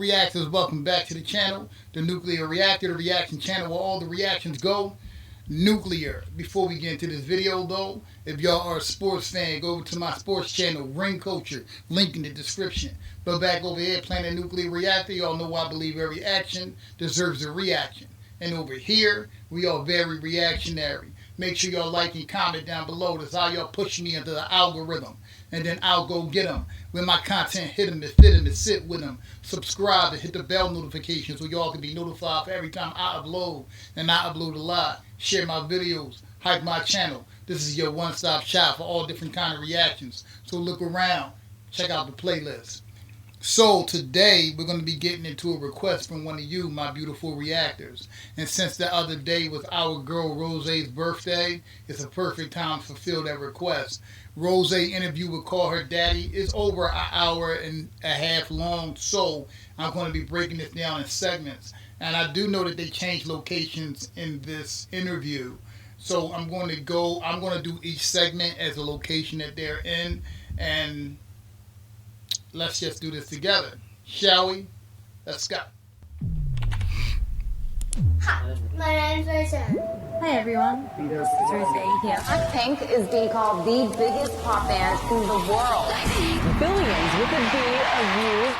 reactors, welcome back to the channel. The Nuclear Reactor, the reaction channel where all the reactions go. Nuclear. Before we get into this video though, if y'all are a sports fan, go over to my sports channel, Ring Culture, link in the description. But back over here playing the Nuclear Reactor, y'all know I believe every action deserves a reaction. And over here, we are very reactionary. Make sure y'all like and comment down below. That's how y'all push me into the algorithm. And then I'll go get them. When my content hit them, to fit them, to sit with them. Subscribe and hit the bell notification so y'all can be notified for every time I upload. And I upload a lot. Share my videos. Hype my channel. This is your one-stop shop for all different kind of reactions. So look around. Check out the playlist. So today we're going to be getting into a request from one of you, my beautiful reactors. And since the other day was our girl Rosé's birthday, it's a perfect time to fulfill that request. Rosé interview with Call Her Daddy is over an hour and a half long, so I'm going to be breaking this down in segments. And I do know that they changed locations in this interview. So I'm going to do each segment as a location that they're in, and let's just do this together, shall we? Let's go. Hi, my name's Rosé. Hi everyone, it's Rosé here. Blackpink is being called the biggest pop band in the world. Billions with a B of views.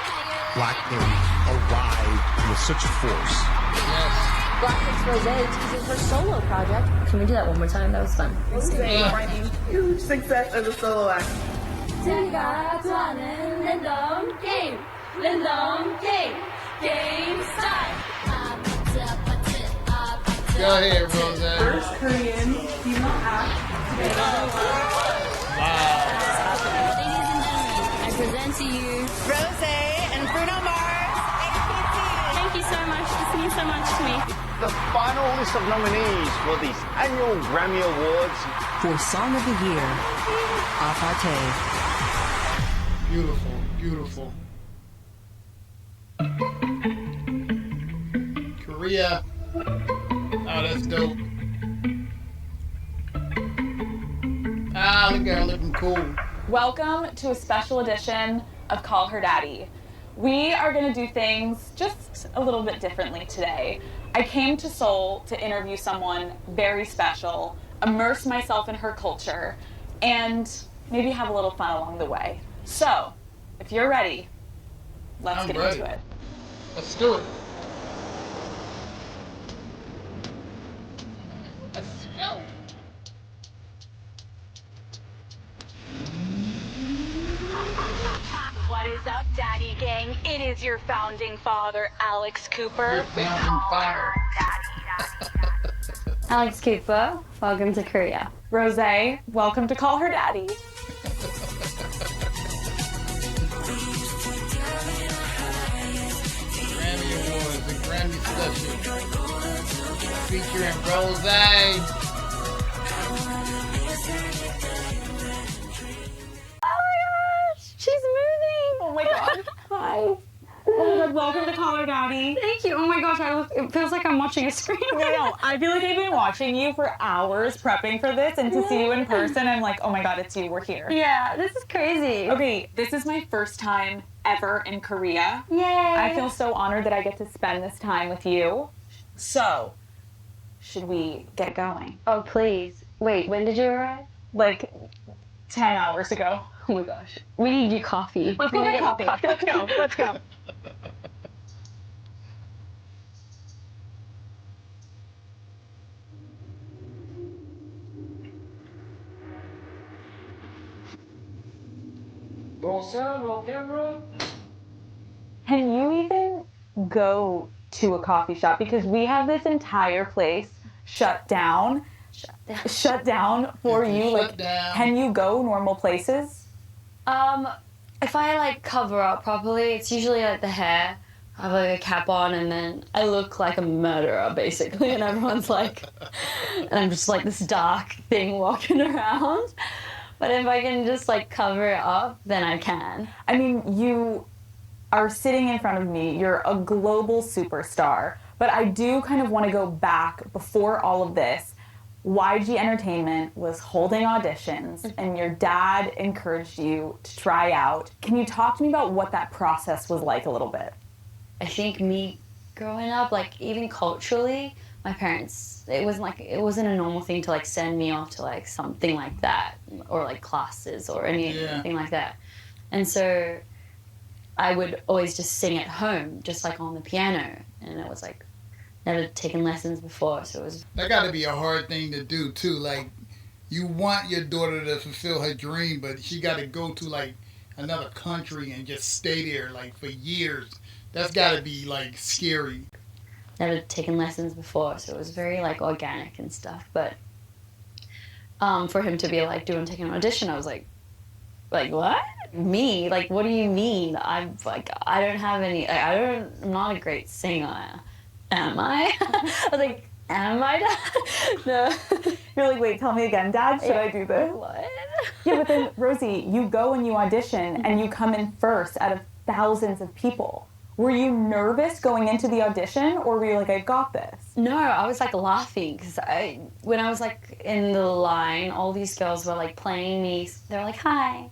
Blackpink arrived with such a force. Yes. Blackpink's Rosé teases her solo project. Can we do that one more time? That was fun. Rosé finding huge success as a solo act. 제가 좋아하는 랜덤 게임, 랜덤 게임, 게임 스타일. Go ahead, Rosé. First Korean female act to be on the Ladies and gentlemen, I present to you Rosé and Bruno Mars, APT. Thank you so much. This means so much to me. The final list of nominees for the annual Grammy Awards. For Song of the Year, Apate. Beautiful, beautiful. Korea. Oh, that's dope. Ah, look at her looking cool. Welcome to a special edition of Call Her Daddy. We are going to do things just a little bit differently today. I came to Seoul to interview someone very special, immerse myself in her culture, and maybe have a little fun along the way. So, if you're ready, let's get into it. Let's do it. Let's go. What is up, Daddy Gang? It is your founding father, Alex Cooper. Your founding father. Alex Cooper, welcome to Korea. Rosé, welcome to Call Her Daddy. Grammy Awards, the Grammy special. Featuring Rosé. She's moving! Oh my god. Hi. Oh my god, welcome to Call Her Daddy. Thank you. Oh my gosh, it feels like I'm watching a screen. No, I feel like I've been watching you for hours prepping for this, and to see you in person, I'm like, oh my god, it's you, we're here. Yeah, this is crazy. Okay, this is my first time ever in Korea. Yay! I feel so honored that I get to spend this time with you. So, should we get going? Oh, please. Wait, when did you arrive? Like 10 hours ago. Oh my gosh. We need your coffee. Let's go get coffee. Let's go. Let's go. Can you even go to a coffee shop? Because we have this entire place shut down for you. Like, can you go normal places? If I like cover up properly, it's usually like the hair. I have like a cap on and then I look like a murderer basically, and everyone's like, and I'm just like this dark thing walking around. But if I can just like cover it up, then I can. I mean, you are sitting in front of me, you're a global superstar, but I do kind of want to go back before all of this. YG Entertainment was holding auditions and your dad encouraged you to try out. Can you talk to me about what that process was like a little bit? I think me growing up, like even culturally, my parents, it wasn't a normal thing to like send me off to like something like that or like classes or anything like that. And so I would always just sing at home, just like on the piano. And it was like, never taken lessons before, so it was... That got to be a hard thing to do too. Like, you want your daughter to fulfill her dream, but she got to go to like another country and just stay there like for years. That's got to be like scary. Never taken lessons before, so it was very like organic and stuff. But for him to be like taking an audition, I was like what? Me? Like, what do you mean? I'm like, I don't have any. I'm not a great singer. Am I? I was like, am I, Dad? No. You're like, wait, tell me again, Dad, should I do this? What? Yeah, but then, Rosie, you go and you audition, and you come in first out of thousands of people. Were you nervous going into the audition, or were you like, I got this? No, I was like laughing, because when I was like in the line, all these girls were like playing me. They were like, hi,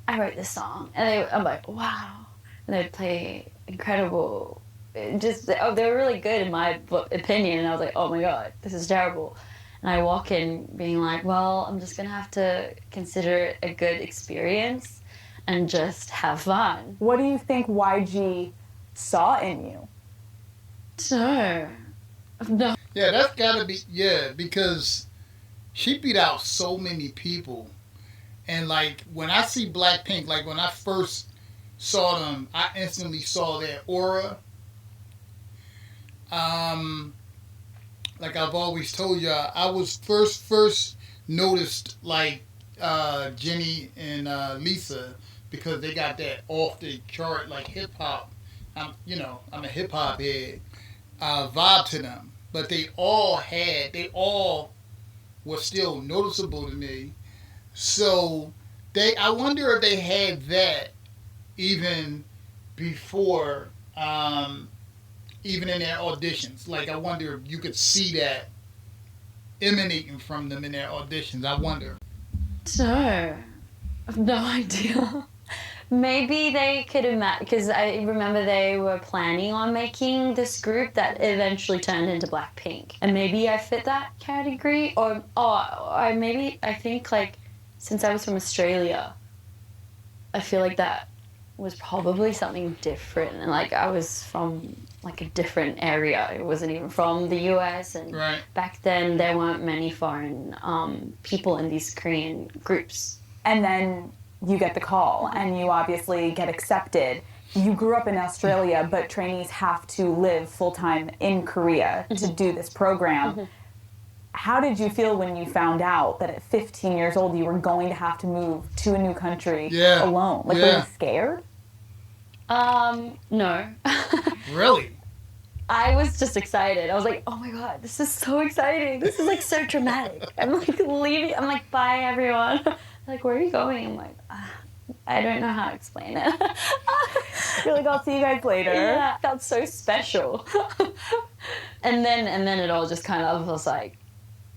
I wrote this song. And I'm like, wow. And they'd play incredible. They were really good in my opinion, and I was like, oh my god, this is terrible. And I walk in being like, well, I'm just gonna have to consider it a good experience and just have fun. What do you think YG saw in you? No. Yeah, that's gotta be, because she beat out so many people. And like, when I see Blackpink, like when I first saw them, I instantly saw their aura. Like I've always told you, I was first noticed like Jennie and Lisa, because they got that off the chart like hip hop. I'm a hip hop head. Vibe to them, but they all were still noticeable to me. So I wonder if they had that even before. Even in their auditions. Like, I wonder if you could see that emanating from them in their auditions. I wonder. No. I have no idea. Maybe they could imagine, because I remember they were planning on making this group that eventually turned into Blackpink. And maybe I fit that category. Or maybe I think, like, since I was from Australia, I feel like that was probably something different. And, like, I was from like a different area. It wasn't even from the US, and back then there weren't many foreign people in these Korean groups. And then you get the call, and you obviously get accepted. You grew up in Australia, but trainees have to live full-time in Korea to do this program. How did you feel when you found out that at 15 years old you were going to have to move to a new country alone? Like, were you scared? No. Really? I was just excited. I was like, oh my god, this is so exciting. This is like so dramatic. I'm like leaving. I'm like, bye everyone. Like, where are you going? I'm like, I don't know how to explain it. You're like, I'll see you guys later. Yeah, it felt so special. and then it all just kind of was like,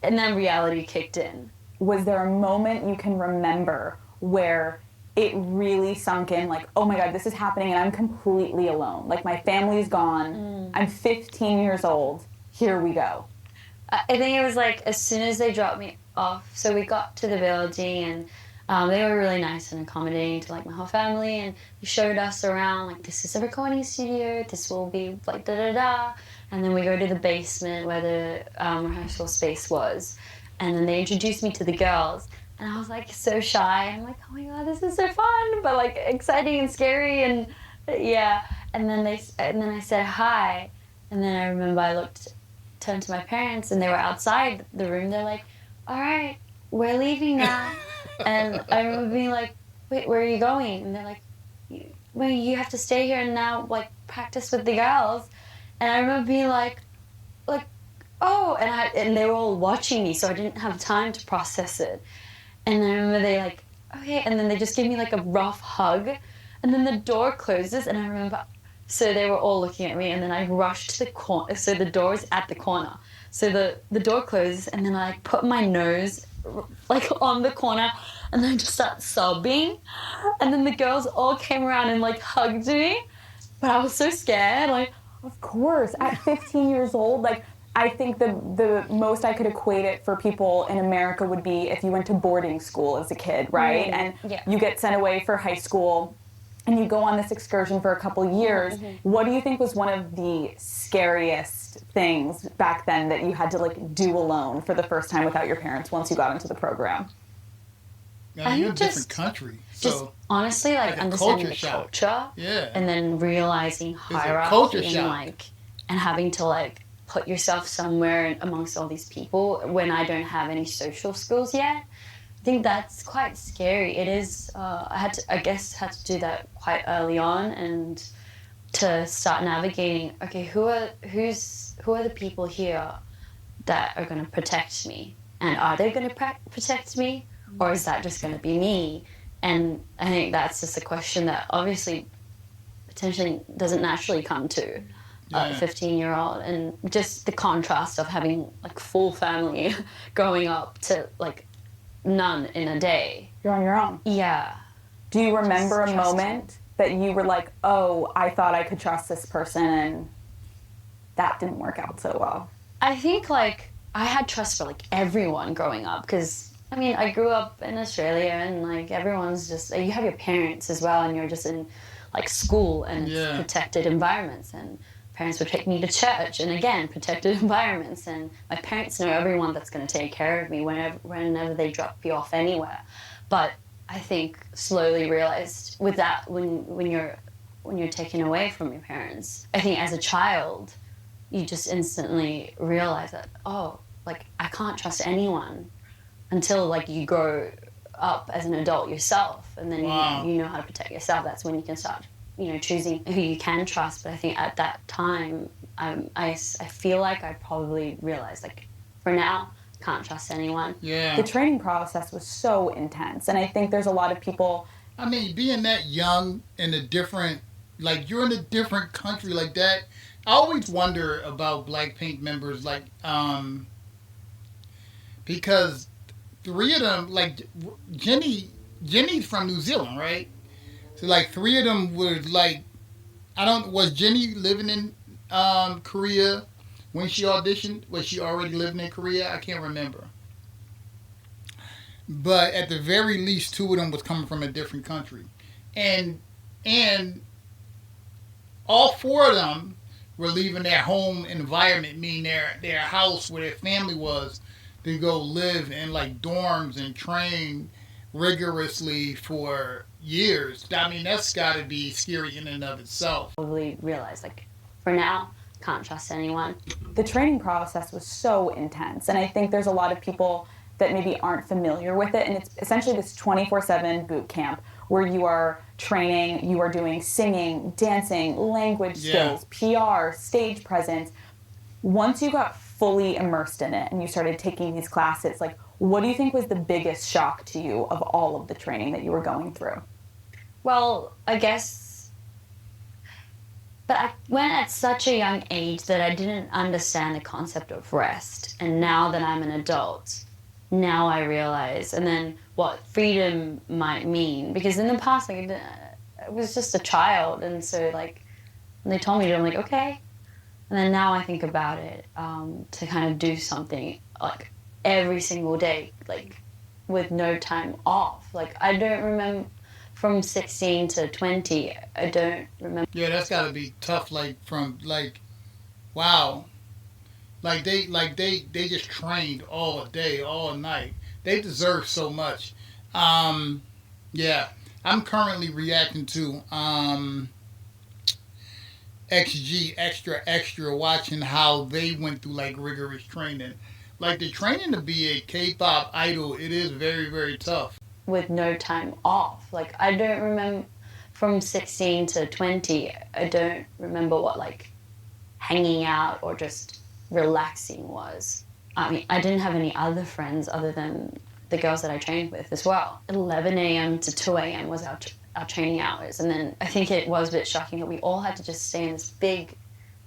and then reality kicked in. Was there a moment you can remember where it really sunk in, like, oh my god, this is happening and I'm completely alone. Like, my family's gone. I'm 15 years old. Here we go. I think it was like as soon as they dropped me off. So we got to the building, and they were really nice and accommodating to like my whole family, and they showed us around, like, this is a recording studio, this will be like da-da-da. And then we go to the basement where the rehearsal space was. And then they introduced me to the girls. And I was like so shy. I'm like, oh my god, this is so fun, but like exciting and scary, and yeah. And then I said hi, and then I remember I turned to my parents, and they were outside the room. They're like, all right, we're leaving now. And I remember being like, wait, where are you going? And they're like, well, you have to stay here and now like practice with the girls. And I remember being like, oh, and they were all watching me, so I didn't have time to process it. And I remember they like, okay, and then they just gave me like a rough hug, and then the door closes, and I remember, so they were all looking at me, and then I rushed to the corner, so the door's at the corner. So the door closes, and then I like put my nose like on the corner, and then I just start sobbing, and then the girls all came around and like hugged me, But I was so scared, like, Of course, at 15 years old, like, I think the most I could equate it for people in America would be if you went to boarding school as a kid, right? And yeah. you get sent away for high school and you go on this excursion for a couple years. What do you think was one of the scariest things back then that you had to like do alone for the first time without your parents once you got into the program? Yeah, you're in a different country. So just honestly, like a understanding culture the shock. culture, Yeah. and then realizing a hierarchy culture and shock. like, and having to like put yourself somewhere amongst all these people when I don't have any social skills yet. I think that's quite scary. It is. I guess had to do that quite early on, and to start navigating. Okay, who are the people here that are going to protect me, and are they going to protect me, or is that just going to be me? And I think that's just a question that obviously potentially doesn't naturally come to a 15-year-old, and just the contrast of having like full family growing up to like none in a day. You're on your own. Yeah. Do you remember a Just moment that you were like, oh, I thought I could trust this person and that didn't work out so well? I think like I had trust for like everyone growing up, because I mean I grew up in Australia and like everyone's just, you have your parents as well, and you're just in like school and it's protected environments, and parents would take me to church, and again, protected environments, and my parents know everyone that's going to take care of me whenever they drop you off anywhere. But I think slowly realized with that, when you're taken away from your parents, I think as a child, you just instantly realize that, oh, like I can't trust anyone until like you grow up as an adult yourself, and then you know how to protect yourself. That's when you can start, choosing who you can trust. But I think at that time, I feel like I probably realized, like, for now, can't trust anyone. Yeah. The training process was so intense, and I think there's a lot of people. I mean, being that young in a different, like, you're in a different country like that. I always wonder about Blackpink members, like, because 3 of them, like, Jennie's from New Zealand, right? So, like, 3 of them were, like, was Jennie living in Korea when she auditioned? Was she already living in Korea? I can't remember. But at the very least, 2 of them was coming from a different country. And all 4 of them were leaving their home environment, meaning their house where their family was, to go live in, like, dorms and train rigorously for years. I mean, that's got to be scary in and of itself. Probably realized, like, for now, can't trust anyone. The training process was so intense, and I think there's a lot of people that maybe aren't familiar with it, and it's essentially this 24/7 boot camp where you are training, you are doing singing, dancing, language skills, PR, stage presence. Once you got fully immersed in it and you started taking these classes, like, what do you think was the biggest shock to you of all of the training that you were going through? Well, I guess, but I went at such a young age that I didn't understand the concept of rest. And now that I'm an adult, now I realize, and then what freedom might mean. Because in the past, like, I was just a child, and so, like, when they told me to, I'm like, okay. And then now I think about it, to kind of do something, like, every single day, like, with no time off. Like, I don't remember, from 16 to 20, I don't remember. Yeah, that's got to be tough, like, wow. Like, they just trained all day, all night. They deserve so much. Yeah, I'm currently reacting to XG, Extra, watching how they went through, like, rigorous training. Like, the training to be a K-pop idol, it is very, very tough. With no time off. Like, I don't remember, from 16 to 20, I don't remember what, like, hanging out or just relaxing was. I mean, I didn't have any other friends other than the girls that I trained with as well. 11 a.m. to 2 a.m. was our training hours. And then I think it was a bit shocking that we all had to just stay in this big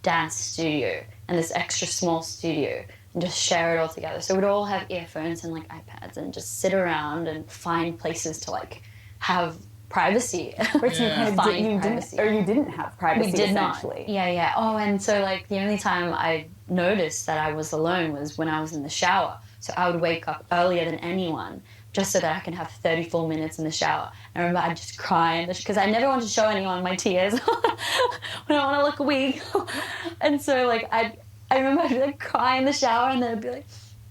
dance studio and this extra small studio and just share it all together. So we'd all have earphones and, like, iPads and just sit around and find places to, like, have privacy. Right, so you kind of Finding privacy. you didn't have privacy. We did not. essentially. Yeah. Oh, and so like the only time I noticed that I was alone was when I was in the shower. So I would wake up earlier than anyone just so that I can have 34 minutes in the shower. And I remember I'd just cry because I never wanted to show anyone my tears when I want to look weak. And so like I remember I'd be like cry in the shower, and then I'd be like,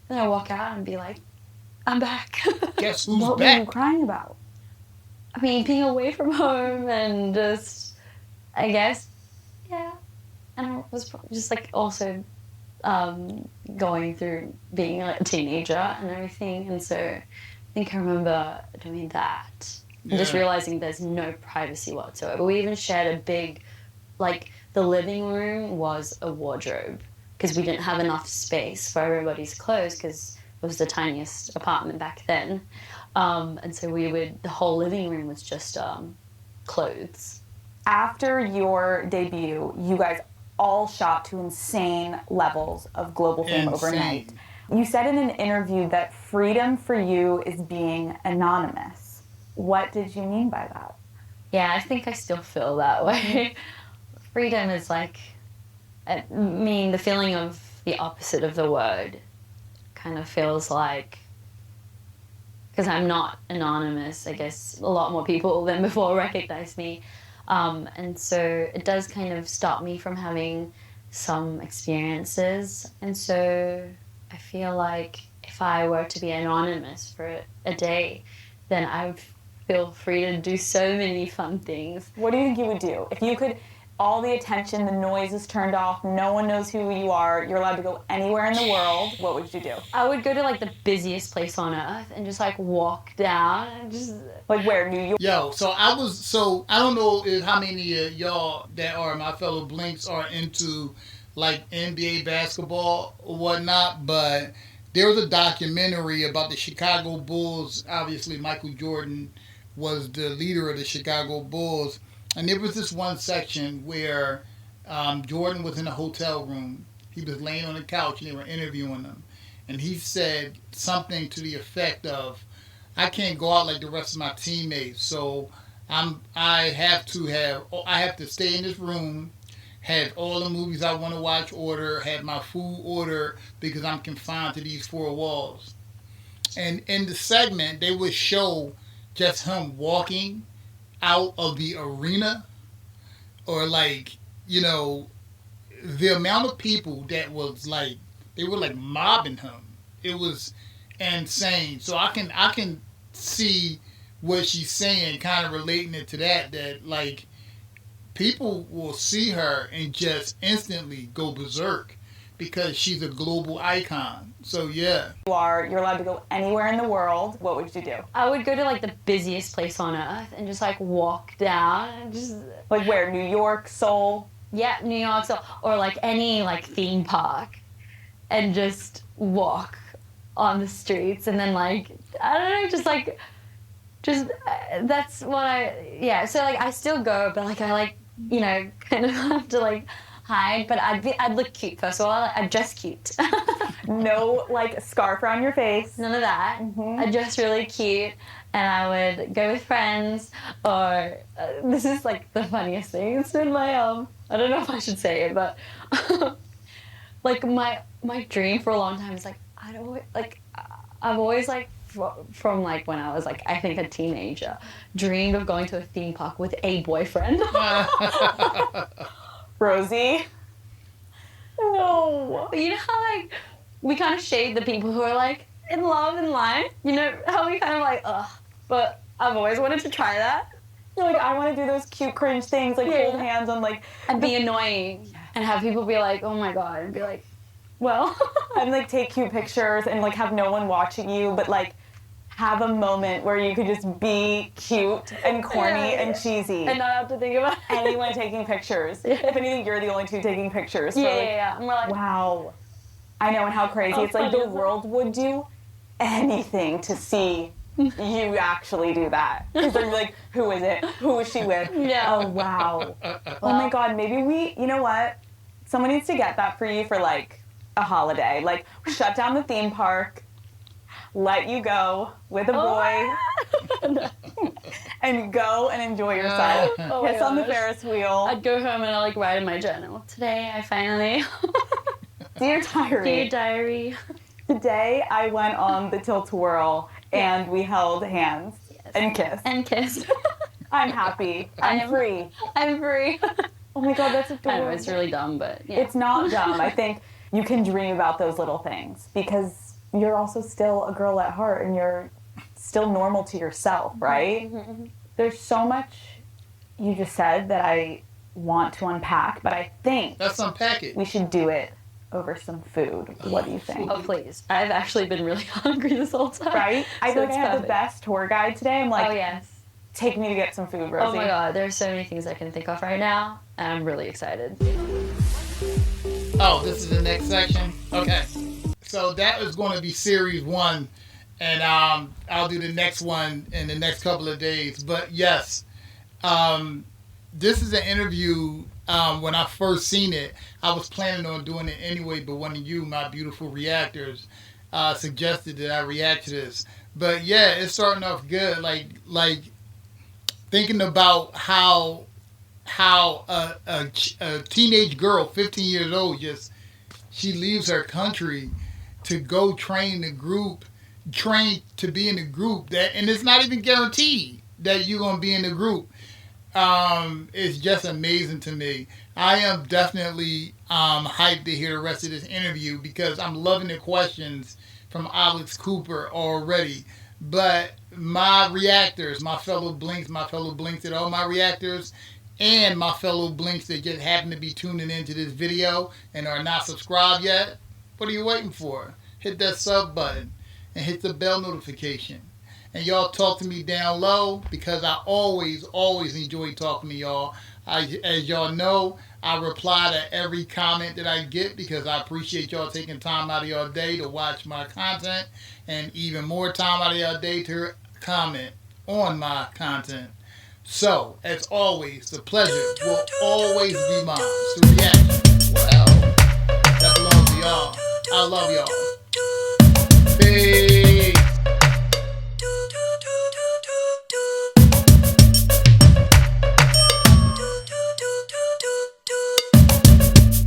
then I'd walk out and be like, I'm back. Guess who's What back? were you crying about? I mean, being away from home and just, I guess, yeah. And I was just like also going through being like a teenager and everything. And so I think I remember doing that. And just realizing there's no privacy whatsoever. We even shared a big, like, the living room was a wardrobe because we didn't have enough space for everybody's clothes because it was the tiniest apartment back then. And so the whole living room was just clothes. After your debut, you guys all shot to insane levels of global fame overnight. You said in an interview that freedom for you is being anonymous. What did you mean by that? Yeah, I think I still feel that way. Freedom is like, I mean, the feeling of the opposite of the word kind of feels like, because I'm not anonymous, I guess a lot more people than before recognize me. And so it does kind of stop me from having some experiences. And so I feel like if I were to be anonymous for a day, then I would feel free to do so many fun things. What do you think you would do? If you could, all the attention, the noise is turned off, no one knows who you are, you're allowed to go anywhere in the world, what would you do? I would go to like the busiest place on earth and just like walk down and just... Like where, New York? Yo, so I don't know how many of y'all that are my fellow Blinks are into like NBA basketball or whatnot, but there was a documentary about the Chicago Bulls. Obviously, Michael Jordan was the leader of the Chicago Bulls. And there was this one section where Jordan was in a hotel room. He was laying on the couch and they were interviewing him. And he said something to the effect of, I can't go out like the rest of my teammates, so I have to stay in this room, have all the movies I want to watch order, have my food order, because I'm confined to these four walls. And in the segment, they would show just him walking out of the arena, or like, you know, the amount of people that was like, they were like mobbing him. It was insane. So I can see what she's saying, kind of relating it to that like people will see her and just instantly go berserk because she's a global icon. So yeah. You're allowed to go anywhere in the world. What would you do? I would go to like the busiest place on earth and just like walk down and just... Like where? New York, Seoul? Yeah, New York, Seoul. Or like any like theme park and just walk on the streets and then like, I don't know, just that's what so like I still go, but like I like, you know, kind of have to like hide, but I'd look cute first of all. I'd dress cute. No like scarf around your face. None of that. Mm-hmm. I'd dress really cute and I would go with friends, or this is like the funniest thing. It's been my I don't know if I should say it, but like my dream for a long time is like I've always like from like when I was like I think a teenager dreamed of going to a theme park with a boyfriend. Rosie? No. You know how like we kind of shade the people who are like in love in line? You know how we kind of like ugh, but I've always wanted to try that. You're like, I want to do those cute cringe things, like hold hands on like... And be annoying and have people be like, oh my god, and be like, well... And like take cute pictures and like have no one watching you, but like have a moment where you could just be cute and corny and cheesy. And not have to think about anyone taking pictures. If anything, you're the only two taking pictures. So Yeah. And we're like, wow. I know, and how crazy. It's like the world would do anything to see you actually do that. Because they're like, who is it? Who is she with? Yeah. Oh, wow. Oh my god, maybe you know what? Someone needs to get that for you for like a holiday. Like, shut down the theme park, let you go with a boy, and go and enjoy yourself. Oh my Piss on the gosh. Ferris wheel. I'd go home and I'd like write in my journal. Today I finally... Dear diary. Dear diary. Today I went on the Tilt-A-Whirl and we held hands and kissed. And kissed. I'm happy. I'm free. I'm free. Oh my God, that's adorable. I know, it's really dumb, but yeah. It's not dumb. I think you can dream about those little things because you're also still a girl at heart and you're still normal to yourself, right? There's so much you just said that I want to unpack, but I think Let's unpack it. we should do it over some food. What do you think? Oh, please. I've actually been really hungry this whole time. Right? I feel like it's I have the perfect. best tour guide today. I'm like, Oh, yes. take me to get some food, Rosie. Oh my God, there's so many things I can think of right now, and I'm really excited. Oh, this is the next section? Okay. So that is going to be series 1, and I'll do the next one in the next couple of days. But yes, this is an interview. When I first seen it, I was planning on doing it anyway, but one of you, my beautiful reactors, suggested that I react to this. But yeah, it's starting off good. Like thinking about how a teenage girl, 15 years old, she leaves her country to go train to be in the group that, and it's not even guaranteed that you're gonna be in the group. It's just amazing to me. I am definitely hyped to hear the rest of this interview because I'm loving the questions from Alex Cooper already. But my reactors, my fellow blinks at all my reactors, and my fellow blinks that just happen to be tuning into this video and are not subscribed yet, what are you waiting for? Hit that sub button and hit the bell notification. And y'all talk to me down low because I always enjoy talking to y'all. As y'all know, I reply to every comment that I get because I appreciate y'all taking time out of your day to watch my content and even more time out of your day to comment on my content. So, as always, the pleasure will always be mine. The reaction, well, that belongs to y'all. I love y'all.